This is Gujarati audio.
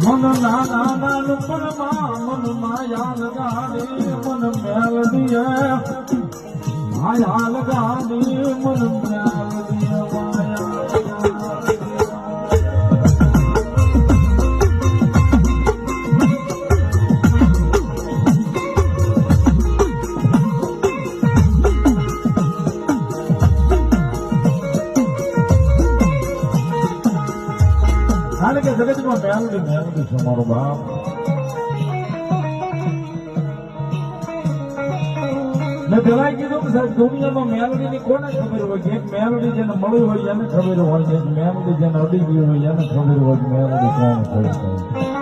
મન નાના નાનપણમાં મન માયા લગાડી મન મેલડીએ માયા લગાડી મન મેલડીએ કારણ કે જગતમાં મેલડી મેલડી છે મારો બાપ. મેં પેલા કીધું કે સાહેબ દુનિયામાં મેલડી ની કોને ખબર હોય કે એક મેલડી જેને મળી હોય એને ખબર હોય, એક મેલડી જેને અડી ગઈ હોય એને ખબર હોય મેલડી કોણ ખબર હોય.